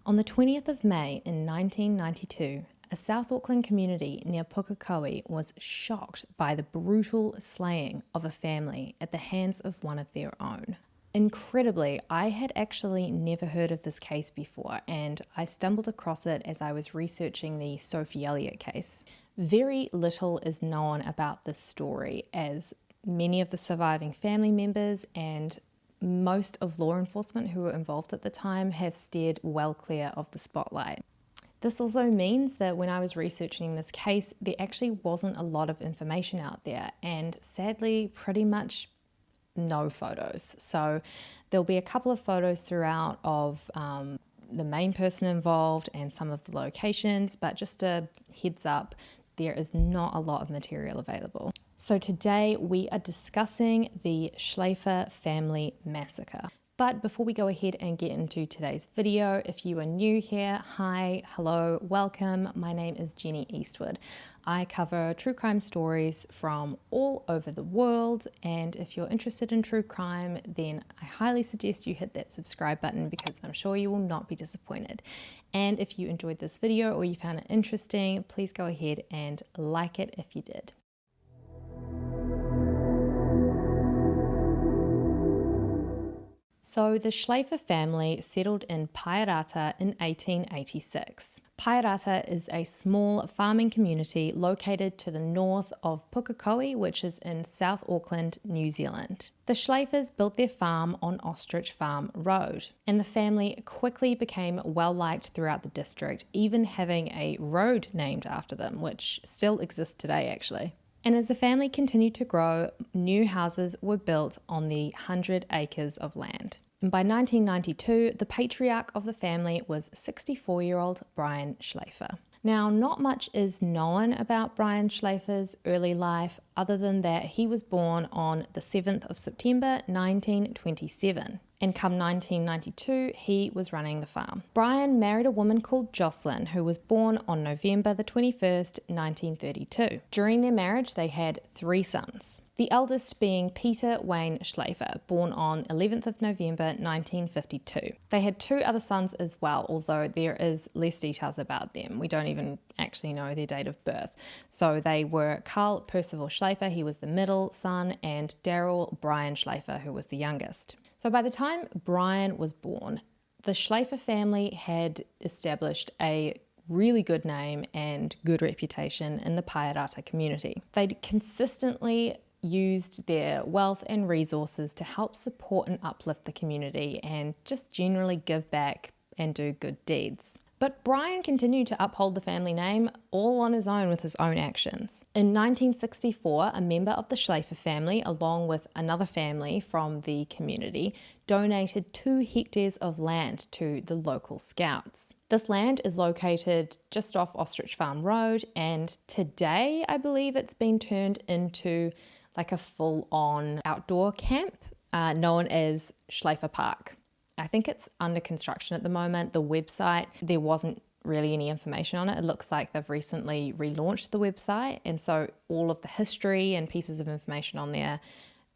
On the 20th of May in 1992, a South Auckland community near Pukekohe was shocked by the brutal slaying of a family at the hands of one of their own. Incredibly, I had actually never heard of this case before, and I stumbled across it as I was researching the Sophie Elliott case. Very little is known about this story, as many of the surviving family members and most of law enforcement who were involved at the time have steered well clear of the spotlight. This also means that when I was researching this case, there actually wasn't a lot of information out there, and sadly, pretty much no photos. So there'll be a couple of photos throughout of the main person involved and some of the locations, but just a heads up, there is not a lot of material available. So today we are discussing the Schlaefer Family Massacre. But before we go ahead and get into today's video, if you are new here, hi, hello, welcome. My name is Jenny Eastwood. I cover true crime stories from all over the world, and if you're interested in true crime, then I highly suggest you hit that subscribe button because I'm sure you will not be disappointed. And if you enjoyed this video or you found it interesting, please go ahead and like it if you did. So the Schlaefer family settled in Pairata in 1886. Pairata is a small farming community located to the north of Pukekohe, which is in South Auckland, New Zealand. The Schlaefers built their farm on Ostrich Farm Road, and the family quickly became well liked throughout the district, even having a road named after them, which still exists today actually. And as the family continued to grow, new houses were built on the 100 acres of land. And by 1992, the patriarch of the family was 64-year-old Brian Schlaefer. Now, not much is known about Brian Schlaefer's early life other than that he was born on the 7th of September 1927. And come 1992, he was running the farm. Brian married a woman called Jocelyn, who was born on November the 21st, 1932. During their marriage, they had 3 sons. The eldest being Peter Wayne Schlaefer, born on 11th of November 1952. They had 2 other sons as well, although there is less details about them. We don't even actually know their date of birth. So they were Carl Percival Schlaefer, he was the middle son, and Daryl Brian Schlaefer, who was the youngest. So by the time Brian was born, the Schlaefer family had established a really good name and good reputation in the Pairata community. They'd consistently used their wealth and resources to help support and uplift the community and just generally give back and do good deeds. But Brian continued to uphold the family name all on his own with his own actions. In 1964, a member of the Schlaefer family, along with another family from the community, donated 2 hectares of land to the local scouts. This land is located just off Ostrich Farm Road, and today I believe it's been turned into like a full-on outdoor camp known as Schlaefer Park. I think it's under construction at the moment. The website, there wasn't really any information on it. It looks like they've recently relaunched the website, and so all of the history and pieces of information on there,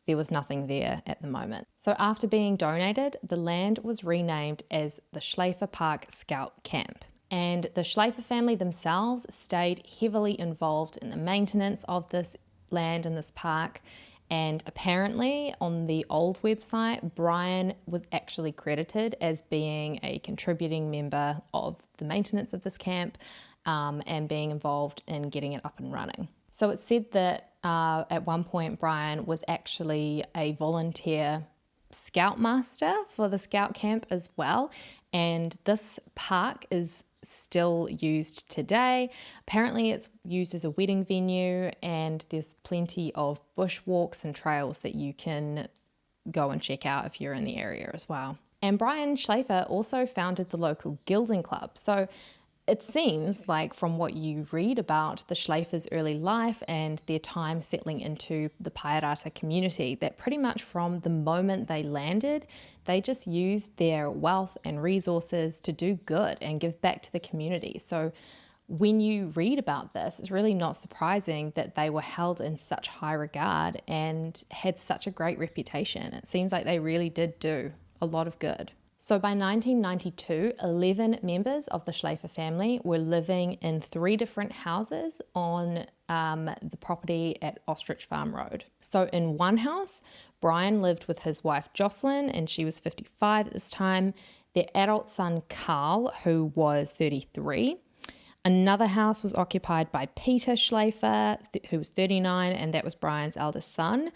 there was nothing there at the moment. So after being donated, the land was renamed as the Schlaefer Park Scout Camp. And the Schlaefer family themselves stayed heavily involved in the maintenance of this land and this park. And apparently on the old website, Brian was actually credited as being a contributing member of the maintenance of this camp and being involved in getting it up and running. So it's said that at one point Brian was actually a volunteer scoutmaster for the scout camp as well. And this park is still used today. Apparently it's used as a wedding venue, and there's plenty of bushwalks and trails that you can go and check out if you're in the area as well. And Brian Schlaefer also founded the local Gilding Club. So it seems like from what you read about the Schlaefers' early life and their time settling into the Pairata community, that pretty much from the moment they landed, they just used their wealth and resources to do good and give back to the community. So when you read about this, it's really not surprising that they were held in such high regard and had such a great reputation. It seems like they really did do a lot of good. So by 1992, 11 members of the Schlaefer family were living in 3 different houses on the property at Ostrich Farm Road. So in one house, Brian lived with his wife Jocelyn, and she was 55 at this time, their adult son Carl, who was 33. Another house was occupied by Peter Schlaefer, who was 39, and that was Brian's eldest son.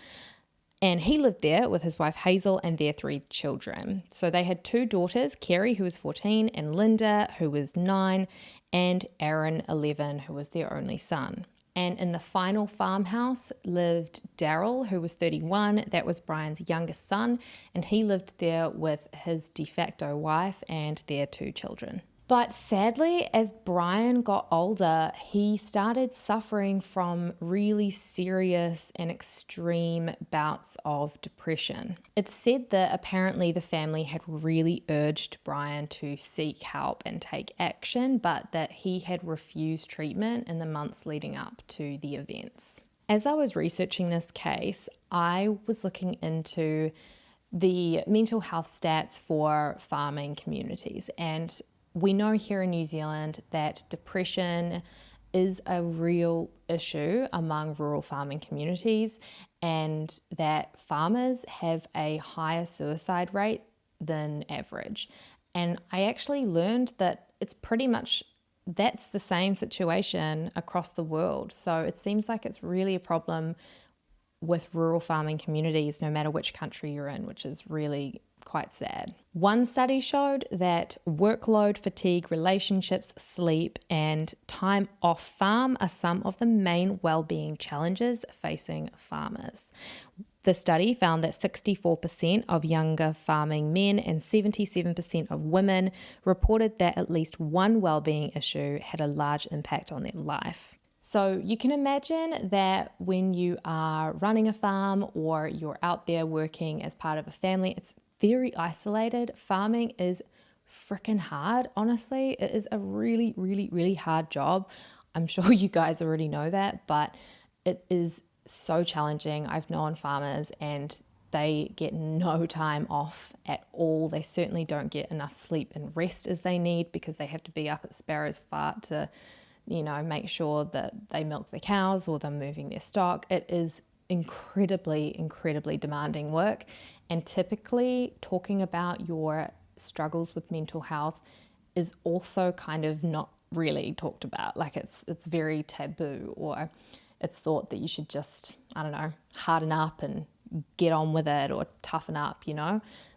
And he lived there with his wife Hazel and their 3 children. So they had 2 daughters, Kerry, who was 14, and Linda, who was 9, and Aaron, 11, who was their only son. And in the final farmhouse lived Daryl, who was 31. That was Brian's youngest son, and he lived there with his de facto wife and their 2 children. But sadly, as Brian got older, he started suffering from really serious and extreme bouts of depression. It's said that apparently the family had really urged Brian to seek help and take action, but that he had refused treatment in the months leading up to the events. As I was researching this case, I was looking into the mental health stats for farming communities, and we know here in New Zealand that depression is a real issue among rural farming communities, and that farmers have a higher suicide rate than average. And I actually learned that it's pretty much that's the same situation across the world. So it seems like it's really a problem with rural farming communities, no matter which country you're in, which is really quite sad. One study showed that workload, fatigue, relationships, sleep, and time off farm are some of the main well-being challenges facing farmers. The study found that 64% of younger farming men and 77% of women reported that at least one well-being issue had a large impact on their life. So you can imagine that when you are running a farm or you're out there working as part of a family, it's very isolated. Farming is freaking hard, honestly. It is a really, really, really hard job. I'm sure you guys already know that, but it is so challenging. I've known farmers and they get no time off at all. They certainly don't get enough sleep and rest as they need because they have to be up at sparrow's fart to, make sure that they milk their cows or they're moving their stock. It is incredibly, incredibly demanding work. And typically talking about your struggles with mental health is also kind of not really talked about. Like it's very taboo, or it's thought that you should just, harden up and get on with it or toughen up,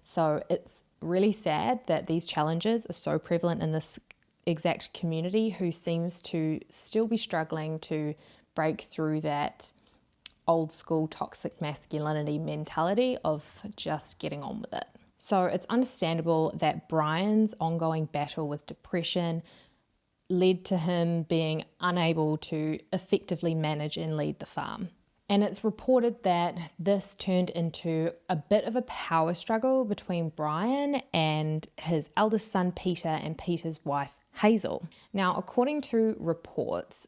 So it's really sad that these challenges are so prevalent in this exact community who seems to still be struggling to break through that old school toxic masculinity mentality of just getting on with it. So it's understandable that Brian's ongoing battle with depression led to him being unable to effectively manage and lead the farm. And it's reported that this turned into a bit of a power struggle between Brian and his eldest son Peter and Peter's wife Hazel. Now, according to reports,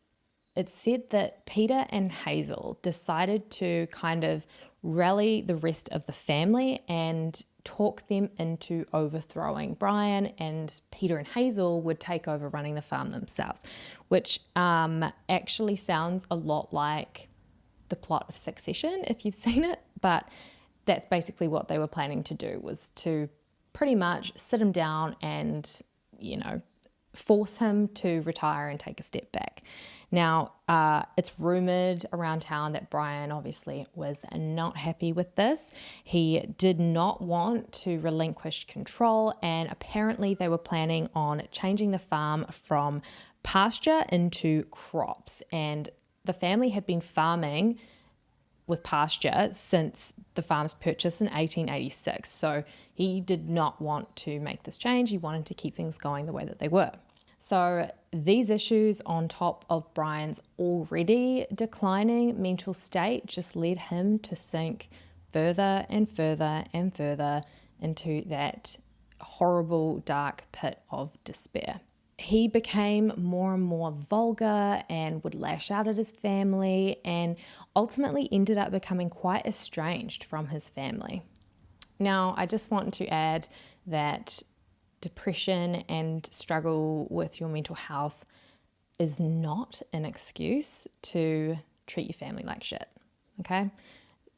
it's said that Peter and Hazel decided to kind of rally the rest of the family and talk them into overthrowing Brian, and Peter and Hazel would take over running the farm themselves, which actually sounds a lot like the plot of Succession, if you've seen it, but that's basically what they were planning to do, was to pretty much sit him down and, force him to retire and take a step back. Now, it's rumoured around town that Brian obviously was not happy with this. He did not want to relinquish control, and apparently they were planning on changing the farm from pasture into crops. And the family had been farming with pasture since the farm's purchase in 1886. So he did not want to make this change. He wanted to keep things going the way that they were. So these issues on top of Brian's already declining mental state just led him to sink further and further and further into that horrible dark pit of despair. He became more and more vulgar and would lash out at his family, and ultimately ended up becoming quite estranged from his family. Now, I just want to add that depression and struggle with your mental health is not an excuse to treat your family like shit, okay?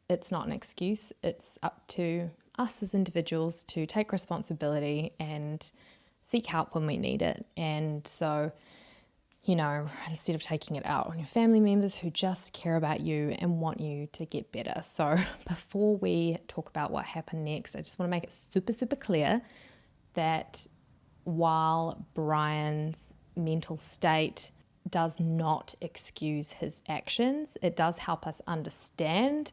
It's not an excuse. It's up to us as individuals to take responsibility and seek help when we need it. And so, instead of taking it out on your family members who just care about you and want you to get better. So before we talk about what happened next, I just want to make it super, super clear that while Brian's mental state does not excuse his actions, it does help us understand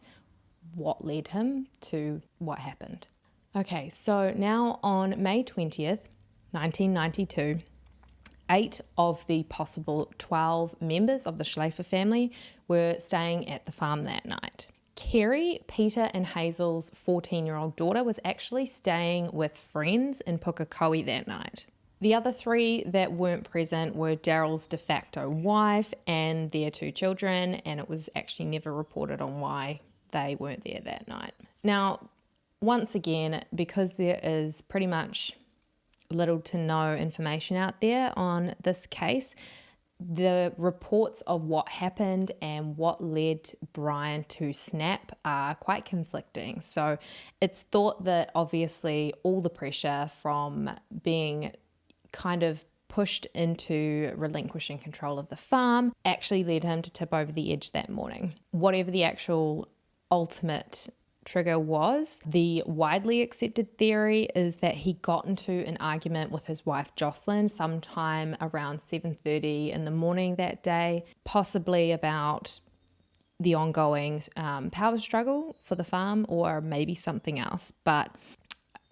what led him to what happened. Okay, so now on May 20th, 1992, 8 of the possible 12 members of the Schlaefer family were staying at the farm that night. Kerry, Peter and Hazel's 14-year-old daughter was actually staying with friends in Pukekohe that night. The other 3 that weren't present were Daryl's de facto wife and their 2 children, and it was actually never reported on why they weren't there that night. Now, once again, because there is pretty much little to no information out there on this case, the reports of what happened and what led Brian to snap are quite conflicting. So it's thought that obviously all the pressure from being kind of pushed into relinquishing control of the farm actually led him to tip over the edge that morning. Whatever the actual ultimate trigger was, the widely accepted theory is that he got into an argument with his wife Jocelyn sometime around 7:30 in the morning that day, possibly about the ongoing power struggle for the farm or maybe something else. But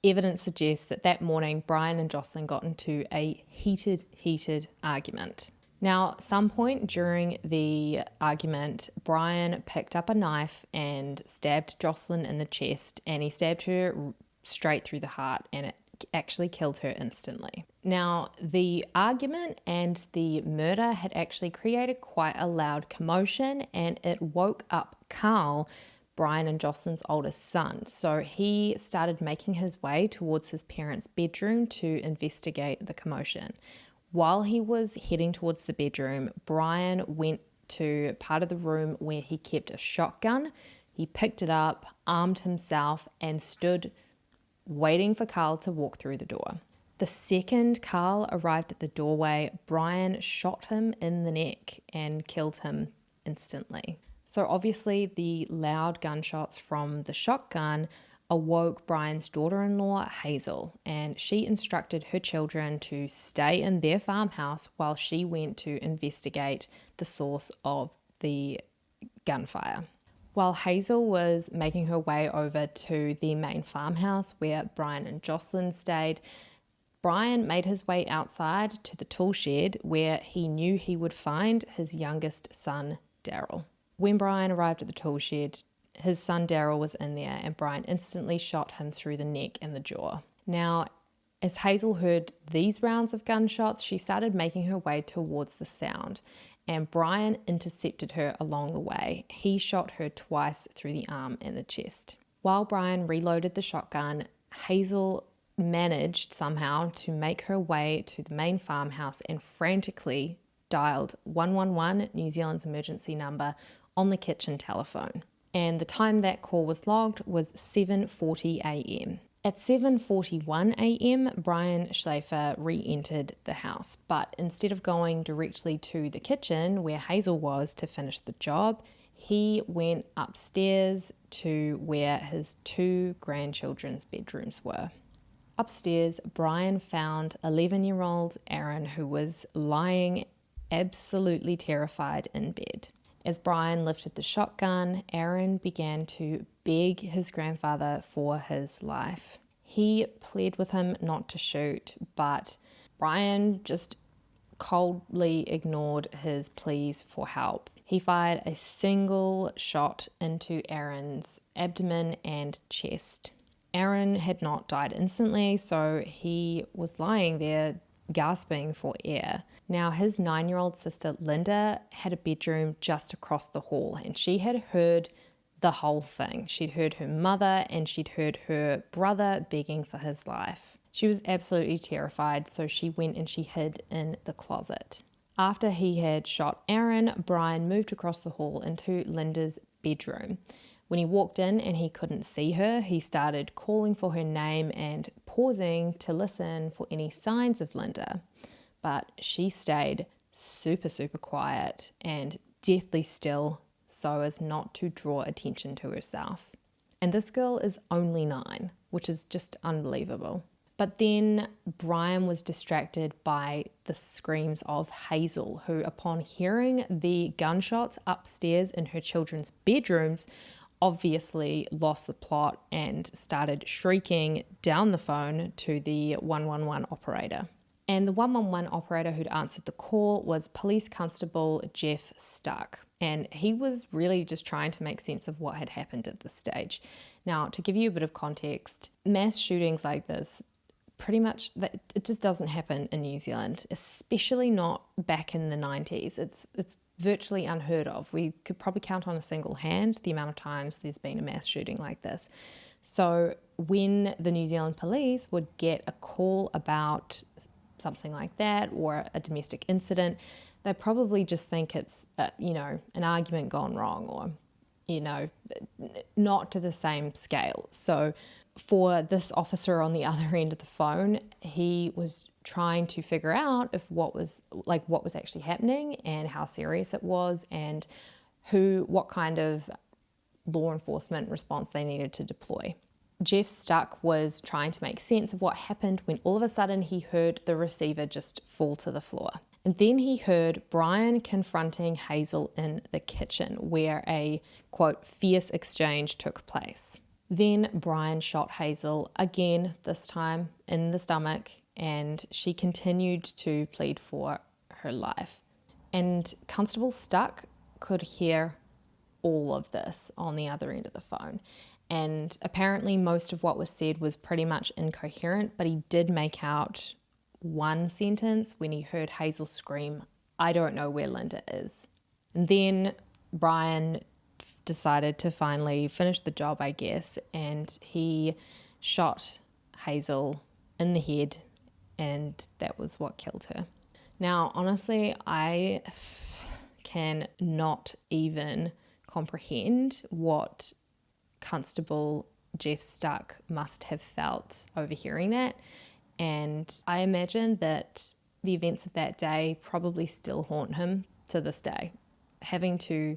evidence suggests that that morning Brian and Jocelyn got into a heated argument. Now, at some point during the argument, Brian picked up a knife and stabbed Jocelyn in the chest, and he stabbed her straight through the heart, and it actually killed her instantly. Now, the argument and the murder had actually created quite a loud commotion, and it woke up Carl, Brian and Jocelyn's oldest son. So he started making his way towards his parents' bedroom to investigate the commotion. While he was heading towards the bedroom, Brian went to part of the room where he kept a shotgun. He picked it up, armed himself, and stood waiting for Carl to walk through the door. The second Carl arrived at the doorway, Brian shot him in the neck and killed him instantly. So obviously the loud gunshots from the shotgun awoke Brian's daughter-in-law, Hazel, and she instructed her children to stay in their farmhouse while she went to investigate the source of the gunfire. While Hazel was making her way over to the main farmhouse where Brian and Jocelyn stayed, Brian made his way outside to the tool shed where he knew he would find his youngest son, Daryl. When Brian arrived at the tool shed, his son Daryl was in there, and Brian instantly shot him through the neck and the jaw. Now, as Hazel heard these rounds of gunshots, she started making her way towards the sound, and Brian intercepted her along the way. He shot her twice through the arm and the chest. While Brian reloaded the shotgun, Hazel managed somehow to make her way to the main farmhouse and frantically dialed 111, New Zealand's emergency number, on the kitchen telephone. And the time that call was logged was 7:40 a.m. At 7:41 a.m., Brian Schlaefer re-entered the house, but instead of going directly to the kitchen where Hazel was to finish the job, he went upstairs to where his 2 grandchildren's bedrooms were. Upstairs, Brian found 11-year-old Aaron, who was lying absolutely terrified in bed. As Brian lifted the shotgun, Aaron began to beg his grandfather for his life. He pled with him not to shoot, but Brian just coldly ignored his pleas for help. He fired a single shot into Aaron's abdomen and chest. Aaron had not died instantly, so he was lying there gasping for air. Now, his 9-year-old sister Linda had a bedroom just across the hall, and she had heard the whole thing. She'd heard her mother and she'd heard her brother begging for his life. She was absolutely terrified, so she went and she hid in the closet. After he had shot Aaron, Brian moved across the hall into Linda's bedroom. When he walked in and he couldn't see her, he started calling for her name and pausing to listen for any signs of Linda. But she stayed super, super quiet and deathly still so as not to draw attention to herself. And this girl is only 9, which is just unbelievable. But then Brian was distracted by the screams of Hazel, who, upon hearing the gunshots upstairs in her children's bedrooms, obviously lost the plot and started shrieking down the phone to the 111 operator. And the 111 operator who'd answered the call was Police Constable Jeff Stuck. And he was really just trying to make sense of what had happened at this stage. Now, to give you a bit of context, mass shootings like this, pretty much, it just doesn't happen in New Zealand, especially not back in the 90s. It's virtually unheard of. We could probably count on a single hand the amount of times there's been a mass shooting like this. So when the New Zealand police would get a call about something like that or a domestic incident, they probably just think it's, an argument gone wrong or, not to the same scale. So for this officer on the other end of the phone, he was trying to figure out if what was actually happening and how serious it was and what kind of law enforcement response they needed to deploy. Jeff Stuck was trying to make sense of what happened when all of a sudden he heard the receiver just fall to the floor. And then he heard Brian confronting Hazel in the kitchen where a, quote, fierce exchange took place. Then Brian shot Hazel again, this time in the stomach, and she continued to plead for her life. And Constable Stuck could hear all of this on the other end of the phone. And apparently most of what was said was pretty much incoherent, but he did make out one sentence when he heard Hazel scream, "I don't know where Linda is." And then Brian decided to finally finish the job, I guess, and he shot Hazel in the head, and that was what killed her. Now, honestly, I can not even comprehend what Constable Jeff Stuck must have felt overhearing that, and I imagine that the events of that day probably still haunt him to this day. Having to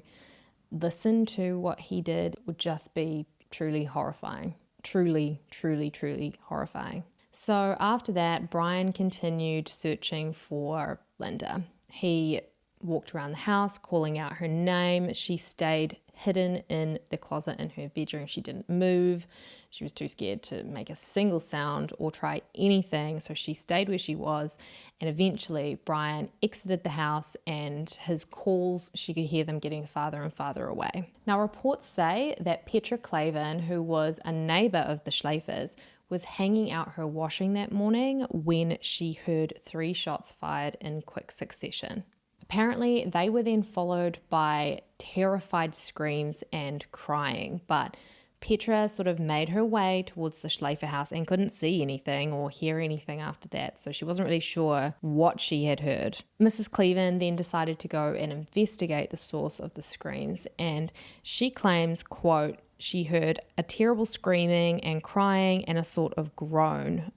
listen to what he did would just be truly horrifying. Truly, truly, truly horrifying. So after that, Brian continued searching for Linda. He walked around the house calling out her name. She stayed hidden in the closet in her bedroom. She didn't move. She was too scared to make a single sound or try anything, so she stayed where she was. And eventually Brian exited the house, and his calls, she could hear them getting farther and farther away. Now, reports say that Petra Clayton, who was a neighbour of the Schlaefers, was hanging out her washing that morning when she heard 3 shots fired in quick succession. Apparently, they were then followed by terrified screams and crying, but Petra sort of made her way towards the Schlaefer house and couldn't see anything or hear anything after that, so she wasn't really sure what she had heard. Mrs. Cleveland then decided to go and investigate the source of the screams, and she claims, quote, she heard a terrible screaming and crying and a sort of groan,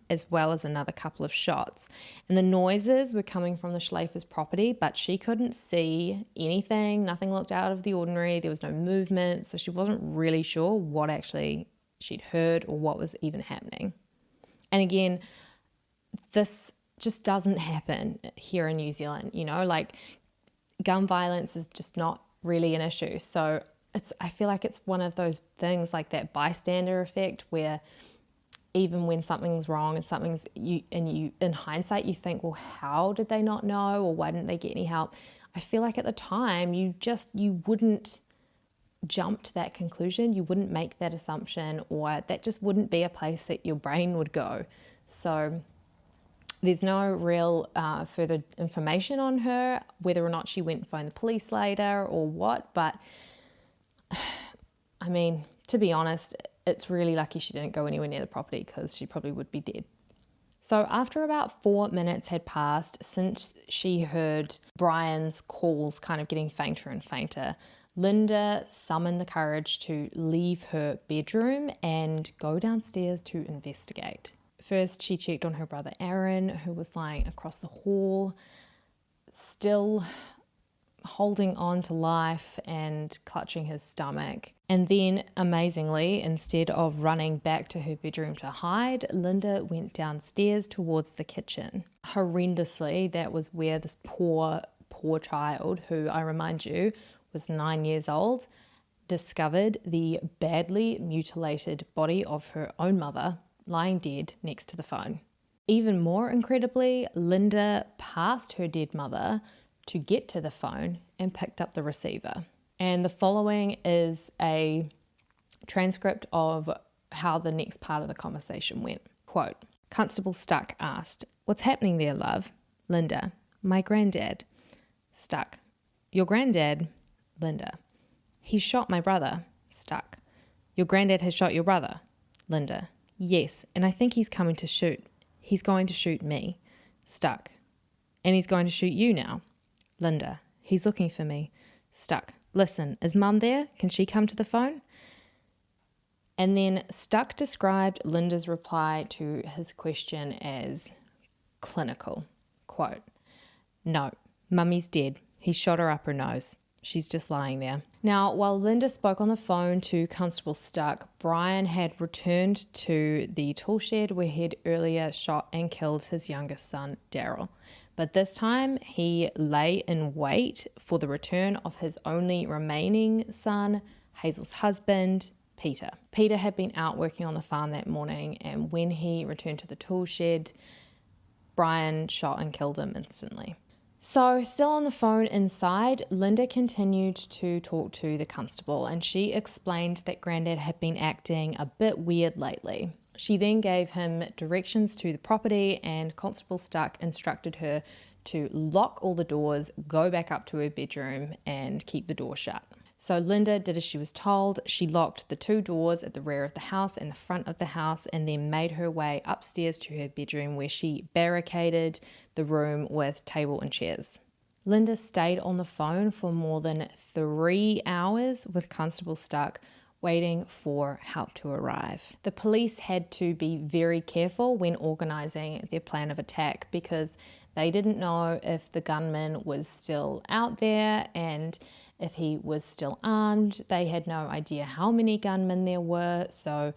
as well as another couple of shots. And the noises were coming from the Schlaefers' property, but she couldn't see anything. Nothing looked out of the ordinary. There was no movement, so she wasn't really sure what actually she'd heard or what was even happening. And again, this just doesn't happen here in New Zealand, like gun violence is just not really an issue. So I feel like it's one of those things like that bystander effect where even when something's wrong and you in hindsight you think, well, how did they not know, or why didn't they get any help? I feel like at the time you wouldn't jump to that conclusion, you wouldn't make that assumption, or that just wouldn't be a place that your brain would go. So there's no real further information on her, whether or not she went and phoned the police later or what, but I mean, to be honest, it's really lucky she didn't go anywhere near the property because she probably would be dead. So after about 4 minutes had passed since she heard Brian's calls kind of getting fainter and fainter, Linda summoned the courage to leave her bedroom and go downstairs to investigate. First, she checked on her brother Aaron, who was lying across the hall, still holding on to life and clutching his stomach. And then, amazingly, instead of running back to her bedroom to hide, Linda went downstairs towards the kitchen. Horrendously, that was where this poor child, who I remind you was 9 years old, discovered the badly mutilated body of her own mother lying dead next to the phone. Even more incredibly, Linda passed her dead mother to get to the phone and picked up the receiver. And the following is a transcript of how the next part of the conversation went. Quote, Constable Stuck asked, "What's happening there, love?" Linda, "My granddad." Stuck, "Your granddad?" Linda, "He shot my brother." Stuck, "Your granddad has shot your brother?" Linda, "Yes, and I think he's coming to shoot. He's going to shoot me." Stuck, "And he's going to shoot you now?" Linda, "He's looking for me." Stuck, "Listen, is Mum there? Can she come to the phone?" And then Stuck described Linda's reply to his question as clinical. Quote, "No, Mummy's dead. He shot her up her nose. She's just lying there." Now, while Linda spoke on the phone to Constable Stuck, Brian had returned to the tool shed where he'd earlier shot and killed his youngest son, Daryl. But this time, he lay in wait for the return of his only remaining son, Hazel's husband, Peter. Peter had been out working on the farm that morning, and when he returned to the tool shed, Brian shot and killed him instantly. So, still on the phone inside, Linda continued to talk to the constable, and she explained that Grandad had been acting a bit weird lately. She then gave him directions to the property, and Constable Stuck instructed her to lock all the doors, go back up to her bedroom, and keep the door shut. So Linda did as she was told. She locked the 2 doors at the rear of the house and the front of the house, and then made her way upstairs to her bedroom, where she barricaded the room with table and chairs. Linda stayed on the phone for more than 3 hours with Constable Stuck, waiting for help to arrive. The police had to be very careful when organising their plan of attack, because they didn't know if the gunman was still out there and if he was still armed. They had no idea how many gunmen there were. So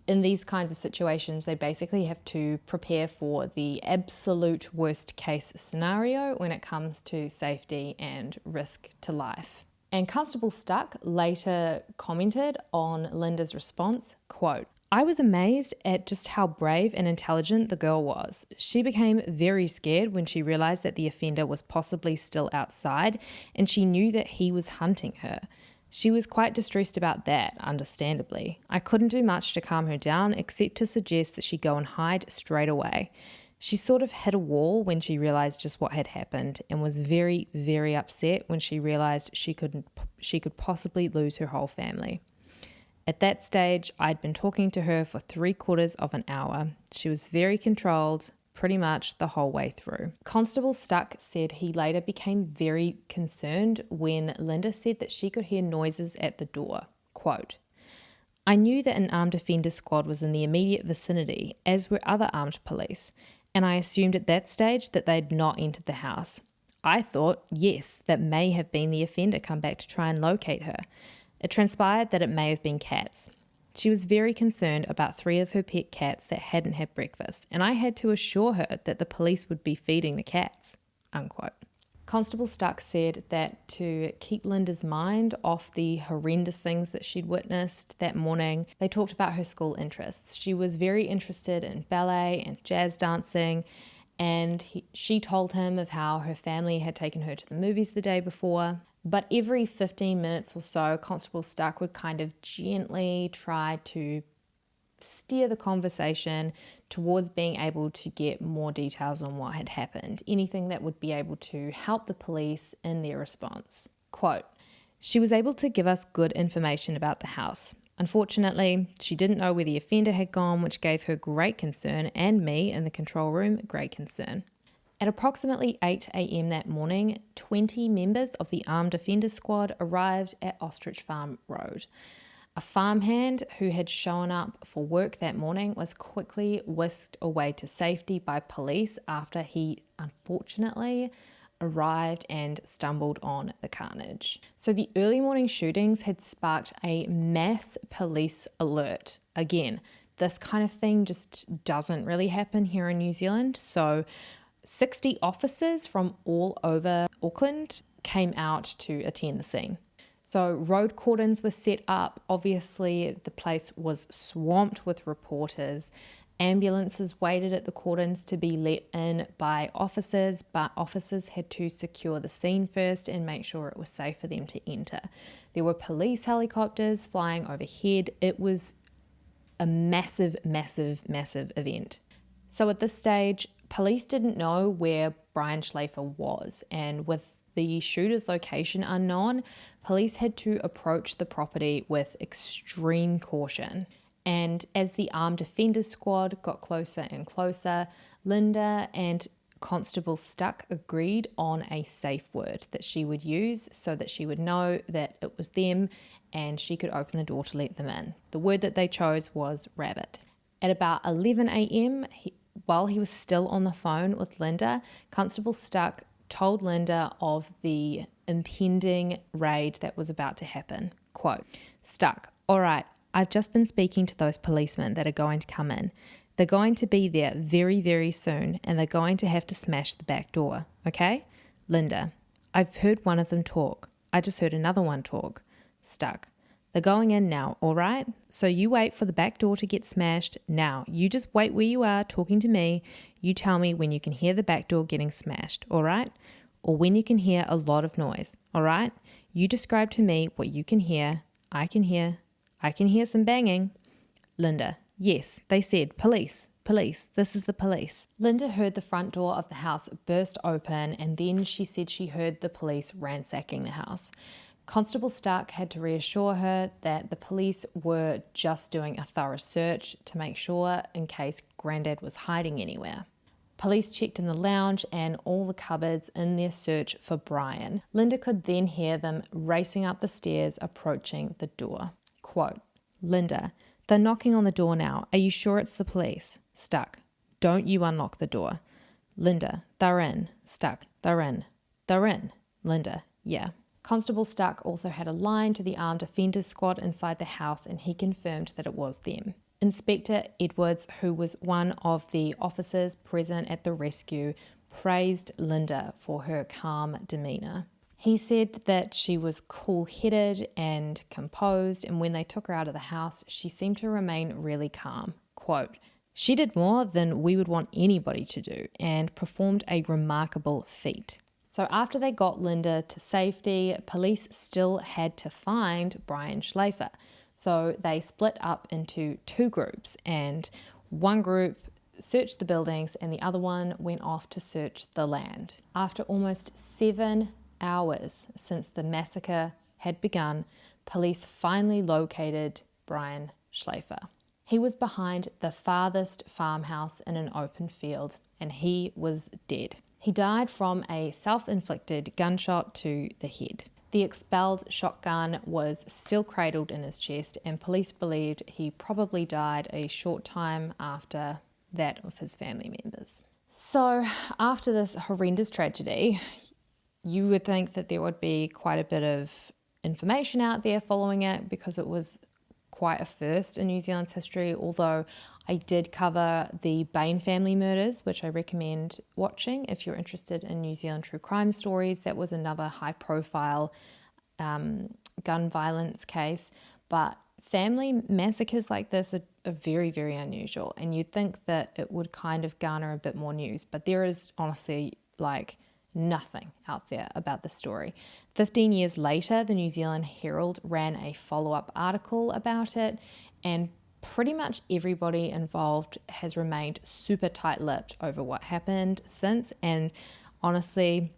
in these kinds of situations, they basically have to prepare for the absolute worst case scenario when it comes to safety and risk to life. And Constable Stuck later commented on Linda's response, quote, "I was amazed at just how brave and intelligent the girl was. She became very scared when she realized that the offender was possibly still outside, and she knew that he was hunting her. She was quite distressed about that, understandably. I couldn't do much to calm her down except to suggest that she go and hide straight away. She sort of hit a wall when she realized just what had happened, and was very, very upset when she realized she could possibly lose her whole family. At that stage, I'd been talking to her for 3/4 of an hour. She was very controlled, pretty much the whole way through." Constable Stuck said he later became very concerned when Linda said that she could hear noises at the door. Quote, "I knew that an armed offender squad was in the immediate vicinity, as were other armed police, and I assumed at that stage that they'd not entered the house. I thought, yes, that may have been the offender come back to try and locate her. It transpired that it may have been cats. She was very concerned about 3 of her pet cats that hadn't had breakfast, and I had to assure her that the police would be feeding the cats." Unquote. Constable Stuck said that to keep Linda's mind off the horrendous things that she'd witnessed that morning, they talked about her school interests. She was very interested in ballet and jazz dancing, and she told him of how her family had taken her to the movies the day before. But every 15 minutes or so, Constable Stuck would kind of gently try to steer the conversation towards being able to get more details on what had happened, anything that would be able to help the police in their response. Quote, "She was able to give us good information about the house. Unfortunately, she didn't know where the offender had gone, which gave her great concern, and me in the control room great concern. At approximately 8 a.m. that morning, 20 members of the Armed Offenders Squad arrived at Ostrich Farm Road. A farmhand who had shown up for work that morning was quickly whisked away to safety by police after he unfortunately arrived and stumbled on the carnage. So the early morning shootings had sparked a mass police alert. Again, this kind of thing just doesn't really happen here in New Zealand. So 60 officers from all over Auckland came out to attend the scene. So road cordons were set up. Obviously, the place was swamped with reporters. Ambulances waited at the cordons to be let in by officers, but officers had to secure the scene first and make sure it was safe for them to enter. There were police helicopters flying overhead. It was a massive, massive, massive event. So at this stage, police didn't know where Brian Schlaefer was, and with the shooter's location unknown, police had to approach the property with extreme caution. And as the Armed Offenders Squad got closer and closer, Linda and Constable Stuck agreed on a safe word that she would use so that she would know that it was them and she could open the door to let them in. The word that they chose was rabbit. At about 11 a.m., while he was still on the phone with Linda, Constable Stuck told Linda of the impending raid that was about to happen. Quote, Stuck, all right, I've just been speaking to those policemen that are going to come in. They're going to be there very, very soon, and they're going to have to smash the back door, okay? Linda, I've heard one of them talk. I just heard another one talk. Stuck, they're going in now, all right? So you wait for the back door to get smashed now. You just wait where you are talking to me. You tell me when you can hear the back door getting smashed, all right? Or when you can hear a lot of noise, all right? You describe to me what you can hear. I can hear some banging. Linda, yes, they said police, this is the police. Linda heard the front door of the house burst open, and then she said she heard the police ransacking the house. Constable Stark had to reassure her that the police were just doing a thorough search to make sure in case Grandad was hiding anywhere. Police checked in the lounge and all the cupboards in their search for Brian. Linda could then hear them racing up the stairs, approaching the door. Quote, Linda, they're knocking on the door now. Are you sure it's the police? Stuck, don't you unlock the door. Linda, they're in. Stuck, they're in. They're in. Linda, yeah. Constable Stuck also had a line to the Armed Offenders Squad inside the house, and he confirmed that it was them. Inspector Edwards, who was one of the officers present at the rescue, praised Linda for her calm demeanour. He said that she was cool-headed and composed, and when they took her out of the house, she seemed to remain really calm. Quote, she did more than we would want anybody to do and performed a remarkable feat. So after they got Linda to safety, police still had to find Brian Schlaefer. So they split up into two groups, and one group searched the buildings and the other one went off to search the land. After almost 7 hours since the massacre had begun, police finally located Brian Schlaefer. He was behind the farthest farmhouse in an open field, and he was dead. He died from a self-inflicted gunshot to the head. The expelled shotgun was still cradled in his chest, and police believed he probably died a short time after that of his family members. So after this horrendous tragedy, you would think that there would be quite a bit of information out there following it, because it was quite a first in New Zealand's history, although I did cover the Bain family murders, which I recommend watching if you're interested in New Zealand true crime stories. That was another high-profile gun violence case, but family massacres like this are very, very unusual, and you'd think that it would kind of garner a bit more news, but there is honestly nothing out there about the story. 15 years later, the New Zealand Herald ran a follow-up article about it, and pretty much everybody involved has remained super tight-lipped over what happened since. And honestly,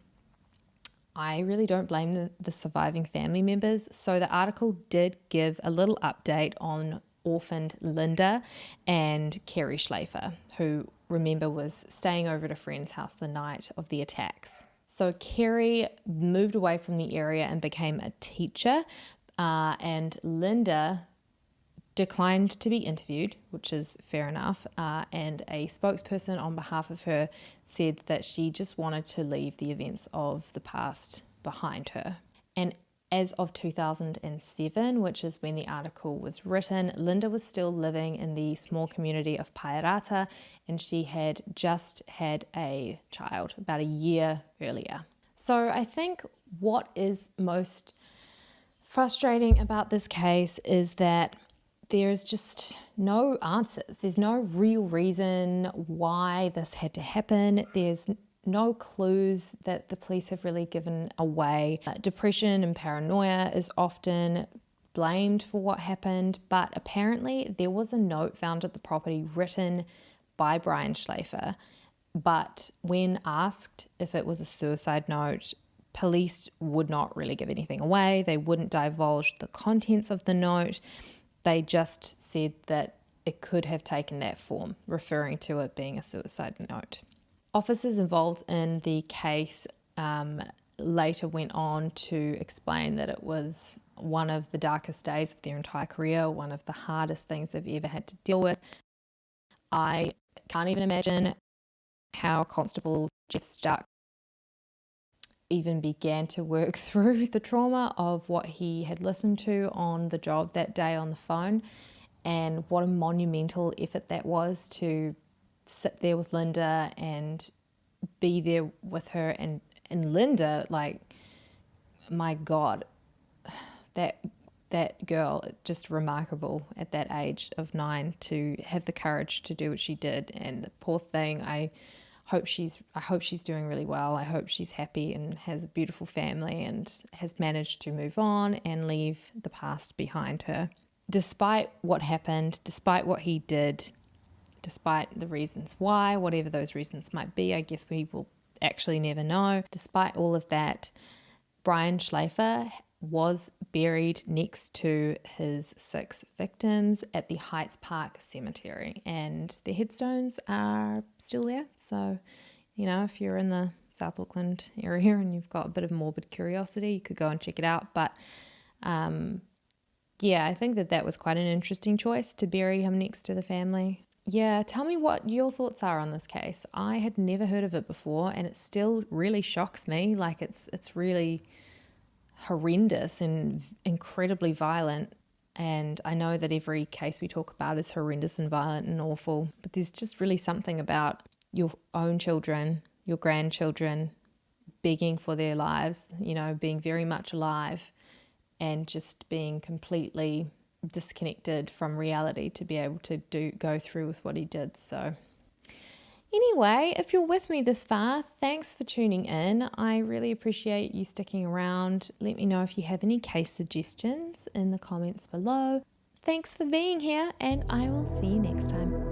I really don't blame the surviving family members. So the article did give a little update on orphaned Linda and Kerry Schlaefer, who, remember, was staying over at a friend's house the night of the attacks. So Kerry moved away from the area and became a teacher, and Linda declined to be interviewed, which is fair enough, and a spokesperson on behalf of her said that she just wanted to leave the events of the past behind her. And as of 2007, which is when the article was written, Linda was still living in the small community of Paerata, and she had just had a child about a year earlier. So I think what is most frustrating about this case is that there's just no answers. There's no real reason why this had to happen. There's no clues that the police have really given away. Depression and paranoia is often blamed for what happened, but apparently there was a note found at the property written by Brian Schlaefer. But when asked if it was a suicide note, police would not really give anything away. They wouldn't divulge the contents of the note. They just said that it could have taken that form, referring to it being a suicide note. Officers involved in the case later went on to explain that it was one of the darkest days of their entire career, one of the hardest things they've ever had to deal with. I can't even imagine how Constable Jeff Stark even began to work through the trauma of what he had listened to on the job that day on the phone, and what a monumental effort that was to sit there with Linda and be there with her. And Linda, like, my God, that girl, just remarkable at that age of 9 to have the courage to do what she did. And the poor thing, I hope she's doing really well. I hope she's happy and has a beautiful family and has managed to move on and leave the past behind her. Despite what happened, despite what he did, despite the reasons why, whatever those reasons might be, I guess we will actually never know. Despite all of that, Brian Schlaefer was buried next to his 6 victims at the Heights Park Cemetery, and their headstones are still there. So, you know, if you're in the South Auckland area and you've got a bit of morbid curiosity, you could go and check it out. But yeah, I think that was quite an interesting choice to bury him next to the family. Yeah, tell me what your thoughts are on this case. I had never heard of it before, and it still really shocks me. Like, it's really horrendous and incredibly violent. And I know that every case we talk about is horrendous and violent and awful, but there's just really something about your own children, your grandchildren begging for their lives, you know, being very much alive and just being completely disconnected from reality to be able to go through with what he did. So anyway, if you're with me this far, thanks for tuning in. I really appreciate you sticking around. Let me know if you have any case suggestions in the comments below. Thanks for being here, and I will see you next time.